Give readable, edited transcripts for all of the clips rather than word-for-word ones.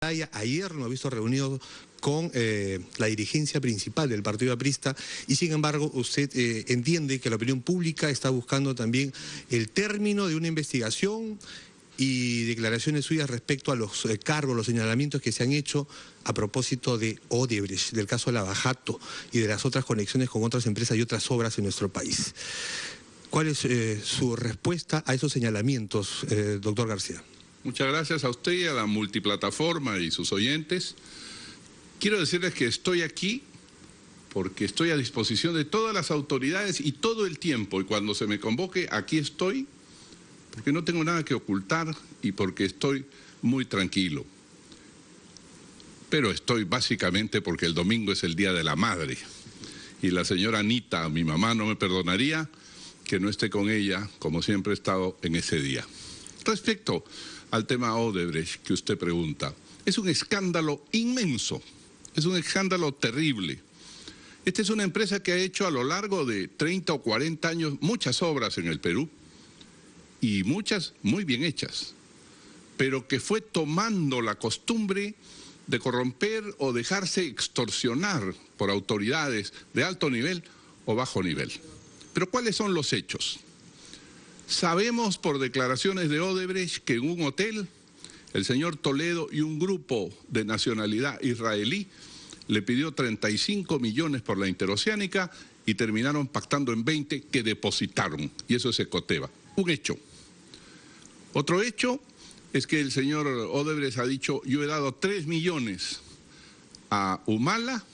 Ayer nos ha visto reunido con la dirigencia principal del Partido Aprista y sin embargo usted entiende que la opinión pública está buscando también el término de una investigación y declaraciones suyas respecto a los cargos, los señalamientos que se han hecho a propósito de Odebrecht, del caso Lavajato y de las otras conexiones con otras empresas y otras obras en nuestro país. ¿Cuál es su respuesta a esos señalamientos, doctor García? Muchas gracias a usted y a la multiplataforma y sus oyentes. Quiero decirles que estoy aquí porque estoy a disposición de todas las autoridades y todo el tiempo. Y cuando se me convoque, aquí estoy, porque no tengo nada que ocultar y porque estoy muy tranquilo. Pero estoy básicamente porque el domingo es el Día de la Madre. Y la señora Anita, mi mamá, no me perdonaría que no esté con ella, como siempre he estado en ese día. Respecto al tema Odebrecht que usted pregunta, es un escándalo inmenso, es un escándalo terrible. Esta es una empresa que ha hecho a lo largo de 30 o 40 años muchas obras en el Perú y muchas muy bien hechas, pero que fue tomando la costumbre de corromper o dejarse extorsionar por autoridades de alto nivel o bajo nivel. Pero ¿cuáles son los hechos? Sabemos por declaraciones de Odebrecht que en un hotel el señor Toledo y un grupo de nacionalidad israelí le pidió 35 millones por la interoceánica y terminaron pactando en 20 que depositaron, y eso es Ecoteva. Un hecho. Otro hecho es que el señor Odebrecht ha dicho: yo he dado 3 millones a Humala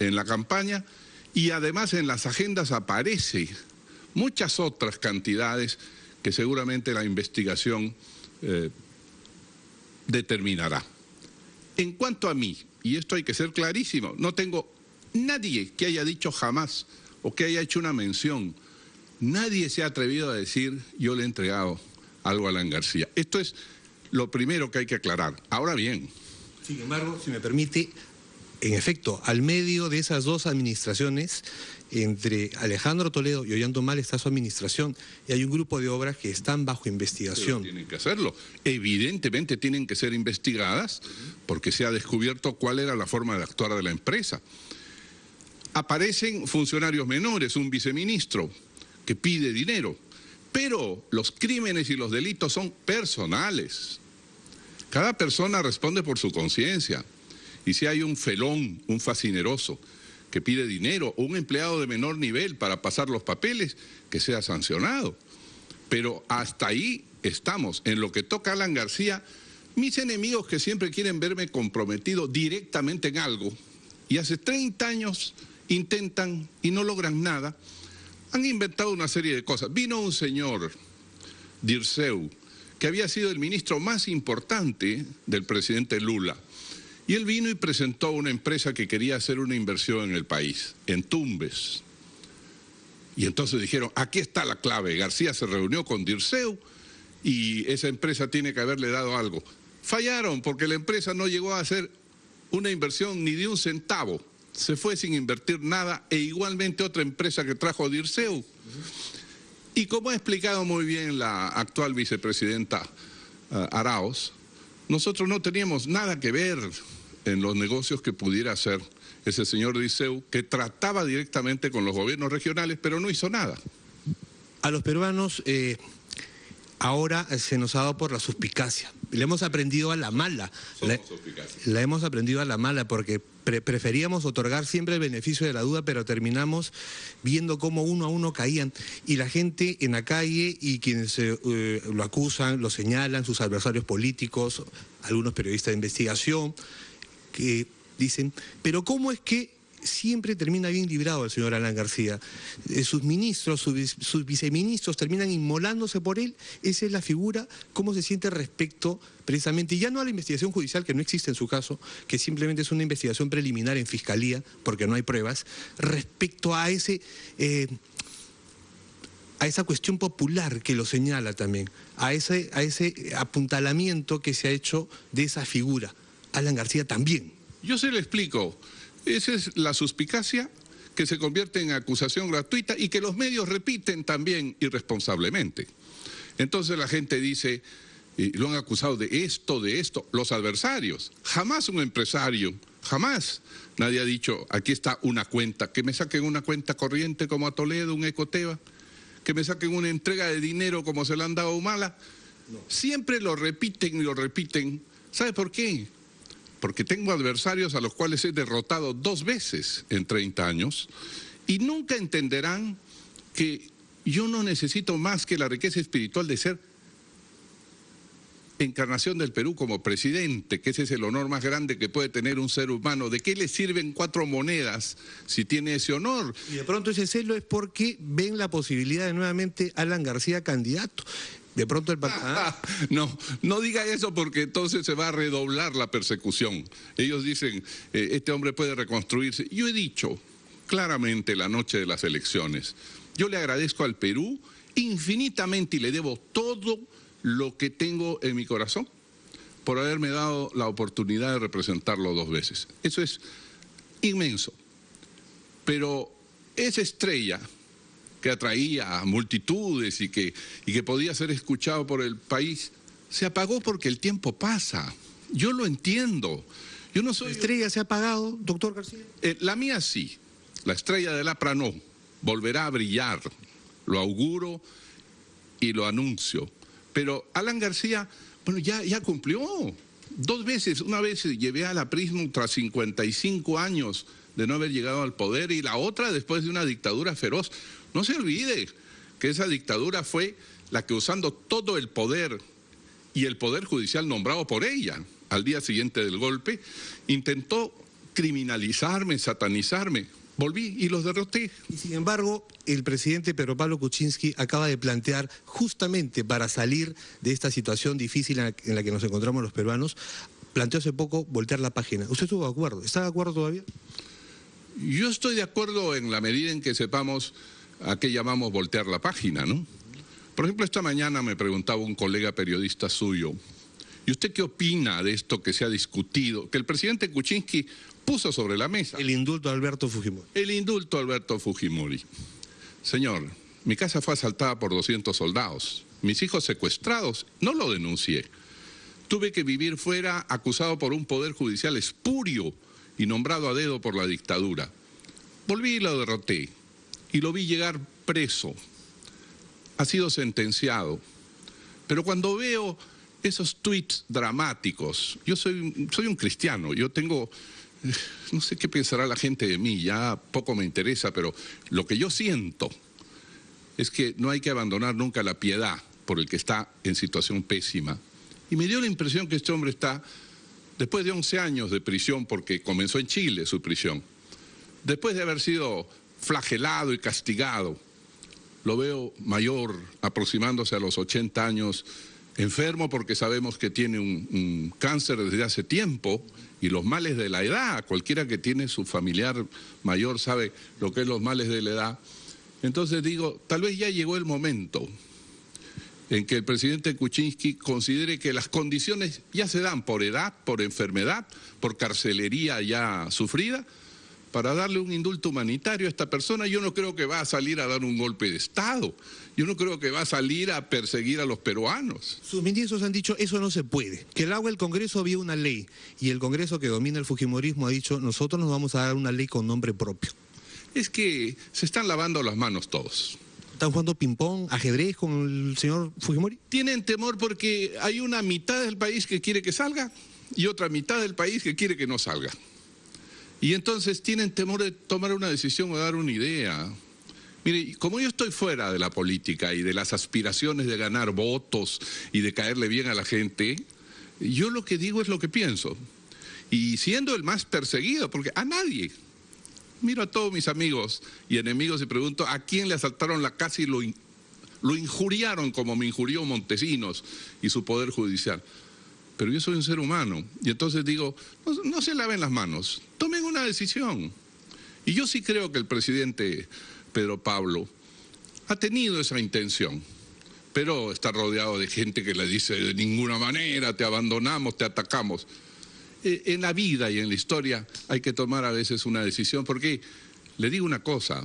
en la campaña y además en las agendas aparece muchas otras cantidades que seguramente la investigación determinará. En cuanto a mí, y esto hay que ser clarísimo, no tengo nadie que haya dicho jamás o que haya hecho una mención, nadie se ha atrevido a decir yo le he entregado algo a Alan García. Esto es lo primero que hay que aclarar. Ahora bien. Sin embargo, si me permite, en efecto, al medio de esas dos administraciones, entre Alejandro Toledo y Ollanta Humala está su administración y hay un grupo de obras que están bajo investigación. Pero tienen que hacerlo. Evidentemente tienen que ser investigadas porque se ha descubierto cuál era la forma de actuar de la empresa. Aparecen funcionarios menores, un viceministro que pide dinero, pero los crímenes y los delitos son personales. Cada persona responde por su conciencia. Y si hay un felón, un fascineroso, que pide dinero, o un empleado de menor nivel para pasar los papeles, que sea sancionado. Pero hasta ahí estamos. En lo que toca a Alan García, mis enemigos que siempre quieren verme comprometido directamente en algo, y hace 30 años intentan y no logran nada, han inventado una serie de cosas. Vino un señor, Dirceu, que había sido el ministro más importante del presidente Lula, y él vino y presentó una empresa que quería hacer una inversión en el país, en Tumbes. Y entonces dijeron, aquí está la clave. García se reunió con Dirceu y esa empresa tiene que haberle dado algo. Fallaron porque la empresa no llegó a hacer una inversión ni de un centavo. Se fue sin invertir nada, e igualmente otra empresa que trajo Dirceu. Y como ha explicado muy bien la actual vicepresidenta Arauz, nosotros no teníamos nada que ver en los negocios que pudiera hacer ese señor Dirceu, que trataba directamente con los gobiernos regionales, pero no hizo nada. A los peruanos ahora se nos ha dado por la suspicacia. Le hemos aprendido a la mala. La hemos aprendido a la mala porque preferíamos otorgar siempre el beneficio de la duda, pero terminamos viendo cómo uno a uno caían. Y la gente en la calle y quienes lo acusan, lo señalan, sus adversarios políticos, algunos periodistas de investigación, que dicen, pero ¿cómo es que siempre termina bien librado el señor Alan García? Sus ministros, sus viceministros terminan inmolándose por él. Esa es la figura. ¿Cómo se siente respecto precisamente, y ya no a la investigación judicial, que no existe en su caso, que simplemente es una investigación preliminar en fiscalía, porque no hay pruebas, respecto a esa cuestión popular que lo señala también, a ese apuntalamiento que se ha hecho de esa figura? Alan García también. Yo se lo explico. Esa es la suspicacia que se convierte en acusación gratuita y que los medios repiten también irresponsablemente. Entonces la gente dice, lo han acusado de esto, los adversarios. Jamás un empresario, jamás nadie ha dicho, aquí está una cuenta, que me saquen una cuenta corriente como a Toledo, un Ecoteva, que me saquen una entrega de dinero como se la han dado a Humala. No. Siempre lo repiten y lo repiten. ¿Sabe por qué? Porque tengo adversarios a los cuales he derrotado 2 veces en 30 años y nunca entenderán que yo no necesito más que la riqueza espiritual de ser encarnación del Perú como presidente, que ese es el honor más grande que puede tener un ser humano. ¿De qué le sirven 4 monedas si tiene ese honor? Y de pronto ese celo es porque ven la posibilidad de nuevamente Alan García candidato. De pronto el no diga eso porque entonces se va a redoblar la persecución. Ellos dicen, este hombre puede reconstruirse. Yo he dicho claramente la noche de las elecciones, yo le agradezco al Perú infinitamente y le debo todo lo que tengo en mi corazón por haberme dado la oportunidad de representarlo 2 veces. Eso es inmenso. Pero esa estrella que atraía a multitudes y que podía ser escuchado por el país, se apagó porque el tiempo pasa. Yo lo entiendo. Yo no soy... ¿La estrella se ha apagado, doctor García? La mía sí. La estrella del APRA no. Volverá a brillar. Lo auguro y lo anuncio. Pero Alan García, bueno, ya cumplió 2 veces. Una vez llevé a la Prisma tras 55 años de no haber llegado al poder y la otra después de una dictadura feroz. No se olvide que esa dictadura fue la que usando todo el poder y el poder judicial nombrado por ella al día siguiente del golpe, intentó criminalizarme, satanizarme. Volví y los derroté. Y sin embargo, el presidente Pedro Pablo Kuczynski acaba de plantear, justamente para salir de esta situación difícil en la que nos encontramos los peruanos, planteó hace poco voltear la página. ¿Usted estuvo de acuerdo? ¿Está de acuerdo todavía? Yo estoy de acuerdo en la medida en que sepamos a qué llamamos voltear la página, ¿no? Por ejemplo, esta mañana me preguntaba un colega periodista suyo, ¿y usted qué opina de esto que se ha discutido, que el presidente Kuczynski puso sobre la mesa? El indulto a Alberto Fujimori. El indulto a Alberto Fujimori. Señor, mi casa fue asaltada por 200 soldados, mis hijos secuestrados, no lo denuncié. Tuve que vivir fuera acusado por un poder judicial espurio y nombrado a dedo por la dictadura. Volví y lo derroté y lo vi llegar preso. Ha sido sentenciado. Pero cuando veo esos tweets dramáticos, yo soy un cristiano, yo tengo, no sé qué pensará la gente de mí, ya poco me interesa, pero lo que yo siento es que no hay que abandonar nunca la piedad por el que está en situación pésima. Y me dio la impresión que este hombre está, después de 11 años de prisión, porque comenzó en Chile su prisión, después de haber sido flagelado y castigado, lo veo mayor, aproximándose a los 80 años, enfermo porque sabemos que tiene un cáncer desde hace tiempo y los males de la edad, cualquiera que tiene su familiar mayor sabe lo que es los males de la edad. Entonces digo, tal vez ya llegó el momento en que el presidente Kuczynski considere que las condiciones ya se dan por edad, por enfermedad, por carcelería ya sufrida, para darle un indulto humanitario a esta persona. Yo no creo que va a salir a dar un golpe de Estado. Yo no creo que va a salir a perseguir a los peruanos. Sus ministros han dicho, eso no se puede. Que el agua del Congreso había una ley y el Congreso que domina el fujimorismo ha dicho, nosotros nos vamos a dar una ley con nombre propio. Es que se están lavando las manos todos. ¿Están jugando ping-pong, ajedrez con el señor Fujimori? Tienen temor porque hay una mitad del país que quiere que salga y otra mitad del país que quiere que no salga. Y entonces tienen temor de tomar una decisión o dar una idea. Mire, como yo estoy fuera de la política y de las aspiraciones de ganar votos y de caerle bien a la gente, yo lo que digo es lo que pienso. Y siendo el más perseguido, porque a nadie. Miro a todos mis amigos y enemigos y pregunto a quién le asaltaron la casa y lo injuriaron como me injurió Montesinos y su poder judicial. Pero yo soy un ser humano y entonces digo, no se laven las manos, tomen una decisión. Y yo sí creo que el presidente Pedro Pablo ha tenido esa intención, pero está rodeado de gente que le dice de ninguna manera, te abandonamos, te atacamos. En la vida y en la historia hay que tomar a veces una decisión, porque le digo una cosa,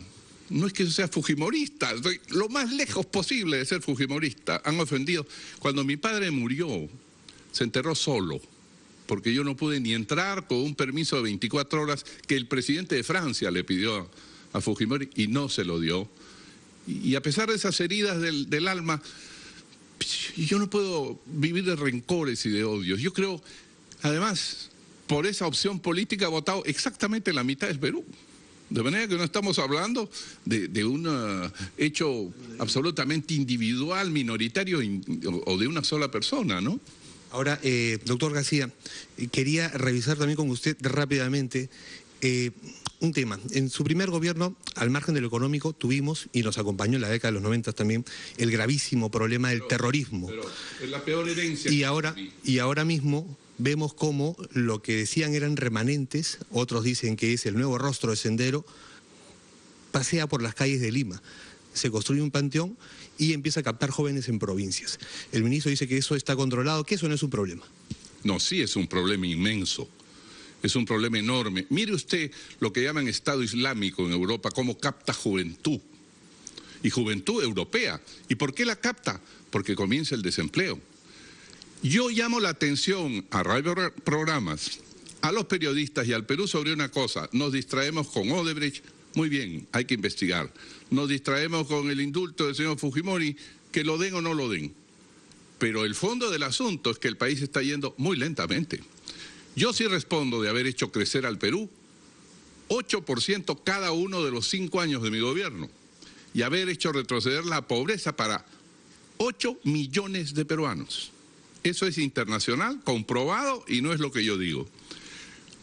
No es que yo sea fujimorista, estoy lo más lejos posible de ser fujimorista. Han ofendido. Cuando mi padre murió, se enterró solo, porque yo no pude ni entrar con un permiso de 24 horas que el presidente de Francia le pidió a Fujimori y no se lo dio. Y a pesar de esas heridas del alma, yo no puedo vivir de rencores y de odios. Yo creo, además, por esa opción política ha votado exactamente la mitad del Perú. De manera que no estamos hablando de un hecho absolutamente individual, minoritario o de una sola persona, ¿no? Ahora, doctor García, quería revisar también con usted rápidamente un tema. En su primer gobierno, al margen de lo económico, tuvimos, y nos acompañó en la década de los 90 también, el gravísimo problema del terrorismo. Pero es la peor herencia. Y ahora mismo vemos cómo lo que decían eran remanentes, otros dicen que es el nuevo rostro de Sendero, pasea por las calles de Lima. Se construye un panteón y empieza a captar jóvenes en provincias. El ministro dice que eso está controlado, que eso no es un problema. No, sí es un problema inmenso. Es un problema enorme. Mire usted lo que llaman Estado Islámico en Europa, cómo capta juventud. Y juventud europea. ¿Y por qué la capta? Porque comienza el desempleo. Yo llamo la atención a radioprogramas, a los periodistas y al Perú sobre una cosa. Nos distraemos con Odebrecht, muy bien, hay que investigar. Nos distraemos con el indulto del señor Fujimori, que lo den o no lo den. Pero el fondo del asunto es que el país está yendo muy lentamente. Yo sí respondo de haber hecho crecer al Perú 8% cada uno de los 5 años de mi gobierno y haber hecho retroceder la pobreza para 8 millones de peruanos. Eso es internacional, comprobado, y no es lo que yo digo.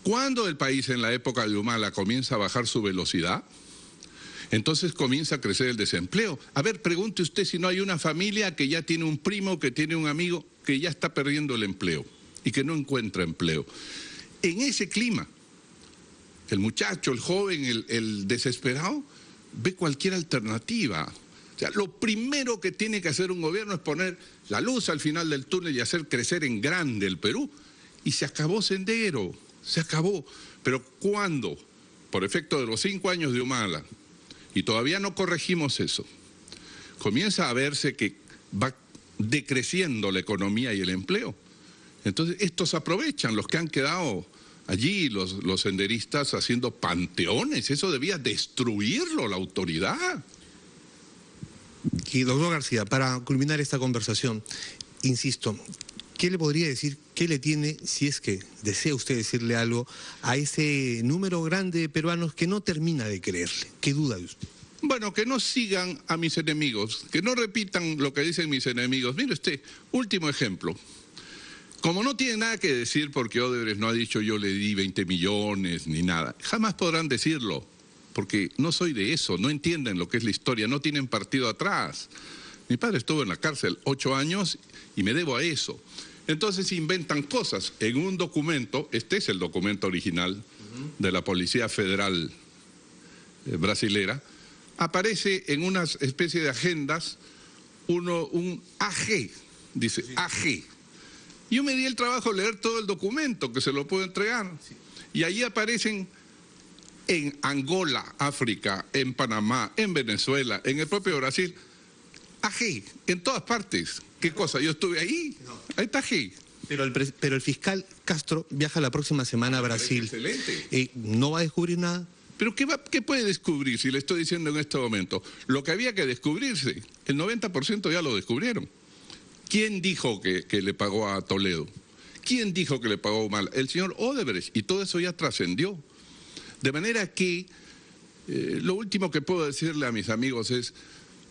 Cuando el país en la época de Humala comienza a bajar su velocidad, entonces comienza a crecer el desempleo. A ver, pregunte usted si no hay una familia que ya tiene un primo, que tiene un amigo, que ya está perdiendo el empleo y que no encuentra empleo. En ese clima, el muchacho, el joven, el desesperado, ve cualquier alternativa. O sea, lo primero que tiene que hacer un gobierno es poner la luz al final del túnel y hacer crecer en grande el Perú. Y se acabó Sendero, se acabó. Pero ¿cuándo? Por efecto de los 5 años de Humala, y todavía no corregimos eso, comienza a verse que va decreciendo la economía y el empleo. Entonces estos aprovechan, los que han quedado allí, los senderistas haciendo panteones. Eso debía destruirlo la autoridad. Y doctor García, para culminar esta conversación, insisto, ¿qué le podría decir, qué le tiene, si es que desea usted decirle algo, a ese número grande de peruanos que no termina de creerle? ¿Qué duda de usted? Bueno, que no sigan a mis enemigos, que no repitan lo que dicen mis enemigos. Mire usted, último ejemplo. Como no tiene nada que decir porque Odebrecht no ha dicho yo le di 20 millones ni nada, jamás podrán decirlo. Porque no soy de eso, no entienden lo que es la historia, no tienen partido atrás. Mi padre estuvo en la cárcel 8 años y me debo a eso. Entonces inventan cosas. En un documento, este es el documento original de la Policía Federal brasilera, aparece en una especie de agendas un AG, dice sí. AG. Yo me di el trabajo de leer todo el documento, que se lo puedo entregar. Sí. Y allí aparecen en Angola, África, en Panamá, en Venezuela, en el propio Brasil, AG, en todas partes. ¿Qué cosa? ¿Yo estuve ahí? No. Ahí está AG. Pero el fiscal Castro viaja la próxima semana a Brasil. Excelente. ¿No va a descubrir nada? ¿Pero qué puede descubrir si le estoy diciendo en este momento? Lo que había que descubrirse, el 90% ya lo descubrieron. ¿Quién dijo que le pagó a Toledo? ¿Quién dijo que le pagó mal? El señor Odebrecht, y todo eso ya trascendió. De manera que lo último que puedo decirle a mis amigos es,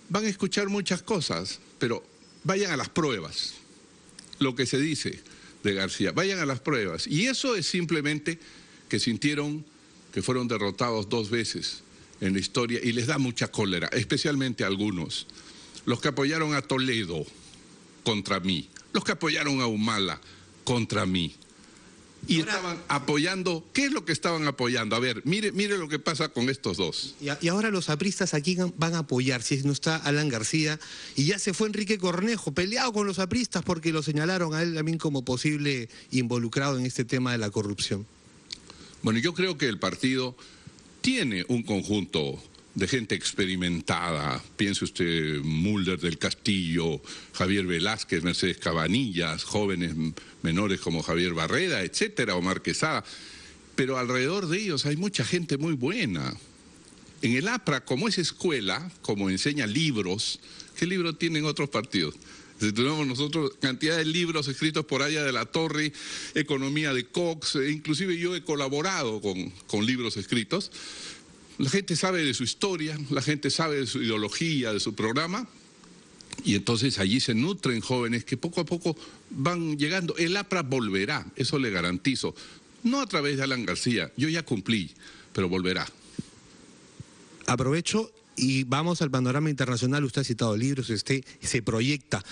van a escuchar muchas cosas, pero vayan a las pruebas. Lo que se dice de García, vayan a las pruebas. Y eso es simplemente que sintieron que fueron derrotados 2 veces en la historia y les da mucha cólera, especialmente a algunos. Los que apoyaron a Toledo contra mí, los que apoyaron a Humala contra mí. Y ahora, estaban apoyando, ¿qué es lo que estaban apoyando? A ver, mire lo que pasa con estos dos. Y ahora los apristas aquí van a apoyar, si no está Alan García, y ya se fue Enrique Cornejo, peleado con los apristas porque lo señalaron a él también como posible involucrado en este tema de la corrupción. Bueno, yo creo que el partido tiene un conjunto de gente experimentada. Piense usted Mulder del Castillo, Javier Velázquez, Mercedes Cabanillas, jóvenes menores como Javier Barreda, etcétera, Omar Quesada. Pero alrededor de ellos hay mucha gente muy buena. En el APRA, como es escuela, como enseña libros, ¿qué libros tienen otros partidos? Si tenemos nosotros cantidad de libros escritos por Aya de la Torre, Economía de Cox, inclusive yo he colaborado con libros escritos. La gente sabe de su historia, la gente sabe de su ideología, de su programa, y entonces allí se nutren jóvenes que poco a poco van llegando. El APRA volverá, eso le garantizo. No a través de Alan García, yo ya cumplí, pero volverá. Aprovecho y vamos al panorama internacional. Usted ha citado libros, usted se proyecta.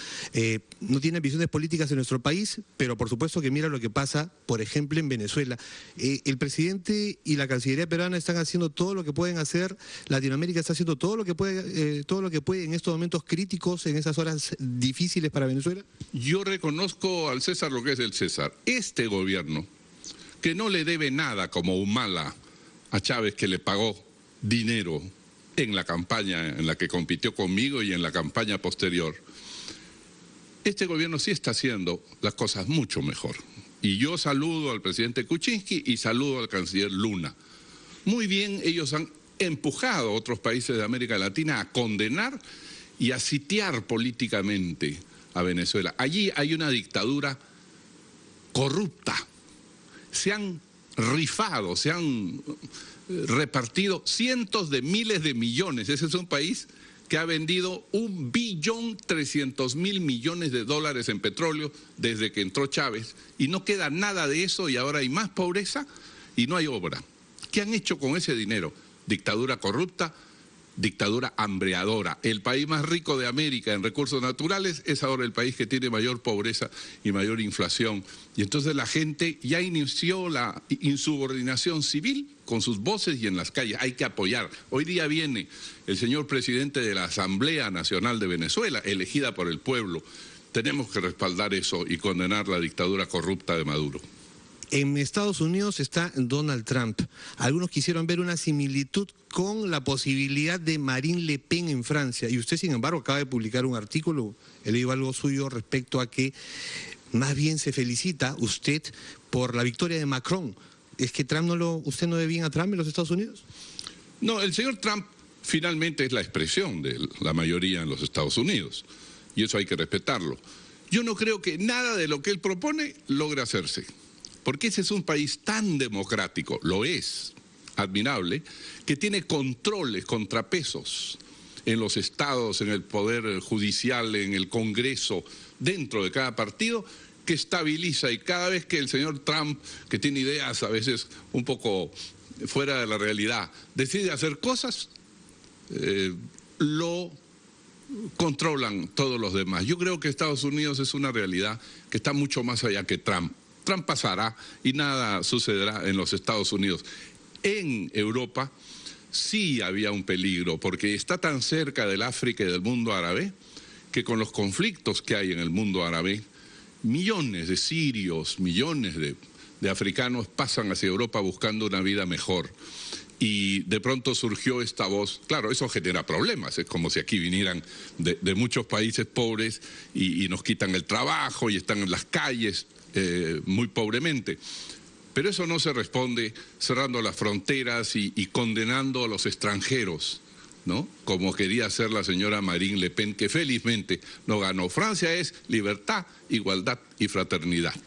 No tiene visiones políticas en nuestro país, pero por supuesto que mira lo que pasa, por ejemplo, en Venezuela. El presidente y la Cancillería peruana están haciendo todo lo que pueden hacer. Latinoamérica está haciendo todo lo que puede en estos momentos críticos, en esas horas difíciles para Venezuela. Yo reconozco al César lo que es el César. Este gobierno, que no le debe nada como Humala a Chávez, que le pagó dinero en la campaña en la que compitió conmigo y en la campaña posterior. Este gobierno sí está haciendo las cosas mucho mejor. Y yo saludo al presidente Kuczynski y saludo al canciller Luna. Muy bien, ellos han empujado a otros países de América Latina a condenar y a sitiar políticamente a Venezuela. Allí hay una dictadura corrupta. Se han rifado, se han repartido cientos de miles de millones. Ese es un país que ha vendido 1.300.000 millones de dólares en petróleo desde que entró Chávez, y no queda nada de eso, y ahora hay más pobreza y no hay obra. ¿Qué han hecho con ese dinero? Dictadura corrupta, dictadura hambreadora. El país más rico de América en recursos naturales es ahora el país que tiene mayor pobreza y mayor inflación. Y entonces la gente ya inició la insubordinación civil con sus voces y en las calles. Hay que apoyar. Hoy día viene el señor presidente de la Asamblea Nacional de Venezuela, elegida por el pueblo. Tenemos que respaldar eso y condenar la dictadura corrupta de Maduro. En Estados Unidos está Donald Trump. Algunos quisieron ver una similitud con la posibilidad de Marine Le Pen en Francia. Y usted, sin embargo, acaba de publicar un artículo, he leído algo suyo respecto a que más bien se felicita usted por la victoria de Macron. ¿Es que usted no ve bien a Trump en los Estados Unidos? No, el señor Trump finalmente es la expresión de la mayoría en los Estados Unidos. Y eso hay que respetarlo. Yo no creo que nada de lo que él propone logre hacerse. Porque ese es un país tan democrático, lo es, admirable, que tiene controles, contrapesos en los estados, en el poder judicial, en el Congreso, dentro de cada partido, que estabiliza. Y cada vez que el señor Trump, que tiene ideas a veces un poco fuera de la realidad, decide hacer cosas, lo controlan todos los demás. Yo creo que Estados Unidos es una realidad que está mucho más allá que Trump. Trump pasará y nada sucederá en los Estados Unidos. En Europa sí había un peligro, porque está tan cerca del África y del mundo árabe, que con los conflictos que hay en el mundo árabe, millones de sirios, millones de africanos pasan hacia Europa buscando una vida mejor. Y de pronto surgió esta voz. Claro, eso genera problemas, es como si aquí vinieran de muchos países pobres y nos quitan el trabajo y están en las calles muy pobremente. Pero eso no se responde cerrando las fronteras y condenando a los extranjeros, ¿no? Como quería hacer la señora Marine Le Pen, que felizmente no ganó. Francia es libertad, igualdad y fraternidad.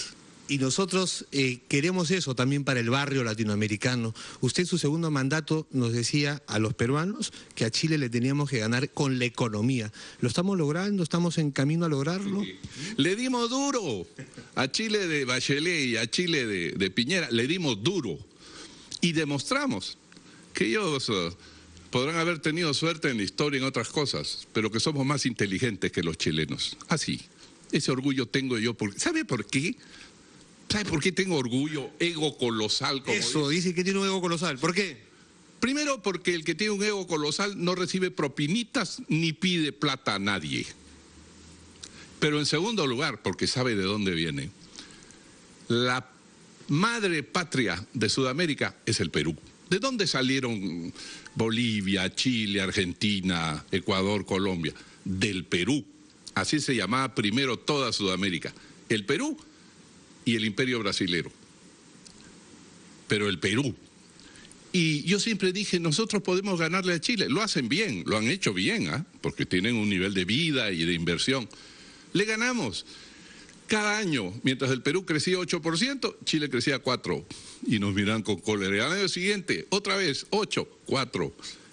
Y nosotros queremos eso también para el barrio latinoamericano. Usted en su segundo mandato nos decía a los peruanos que a Chile le teníamos que ganar con la economía. ¿Lo estamos logrando? ¿Estamos en camino a lograrlo? Sí. Le dimos duro a Chile de Bachelet y a Chile de Piñera, le dimos duro. Y demostramos que ellos podrán haber tenido suerte en la historia y en otras cosas, pero que somos más inteligentes que los chilenos. Así, ese orgullo tengo yo. ¿Sabe por qué? ¿Sabe por qué tengo orgullo? Ego colosal. Como eso, dice que tiene un ego colosal. ¿Por qué? Primero, porque el que tiene un ego colosal no recibe propinitas ni pide plata a nadie. Pero en segundo lugar, porque sabe de dónde viene. La madre patria de Sudamérica es el Perú. ¿De dónde salieron Bolivia, Chile, Argentina, Ecuador, Colombia? Del Perú. Así se llamaba primero toda Sudamérica. El Perú y el Imperio Brasilero. Pero el Perú. Y yo siempre dije, nosotros podemos ganarle a Chile. Lo hacen bien, lo han hecho bien, porque tienen un nivel de vida y de inversión. Le ganamos. Cada año, mientras el Perú crecía 8%, Chile crecía 4%. Y nos miran con cólera. Al año siguiente, otra vez, 8, 4.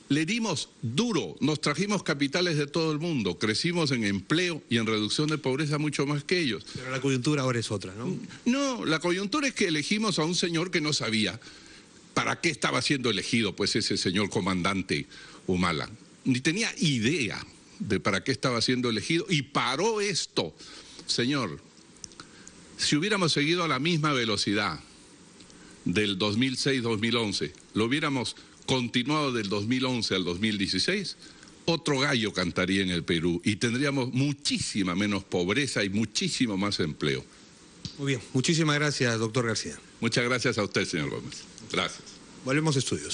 Le dimos duro, nos trajimos capitales de todo el mundo, crecimos en empleo y en reducción de pobreza mucho más que ellos. Pero la coyuntura ahora es otra, ¿no? No, la coyuntura es que elegimos a un señor que no sabía para qué estaba siendo elegido, pues ese señor comandante Humala. Ni tenía idea de para qué estaba siendo elegido y paró esto. Señor, si hubiéramos seguido a la misma velocidad del 2006-2011, lo hubiéramos continuado del 2011 al 2016, otro gallo cantaría en el Perú y tendríamos muchísima menos pobreza y muchísimo más empleo. Muy bien, muchísimas gracias, doctor García. Muchas gracias a usted, señor Gómez. Gracias. Volvemos a estudios.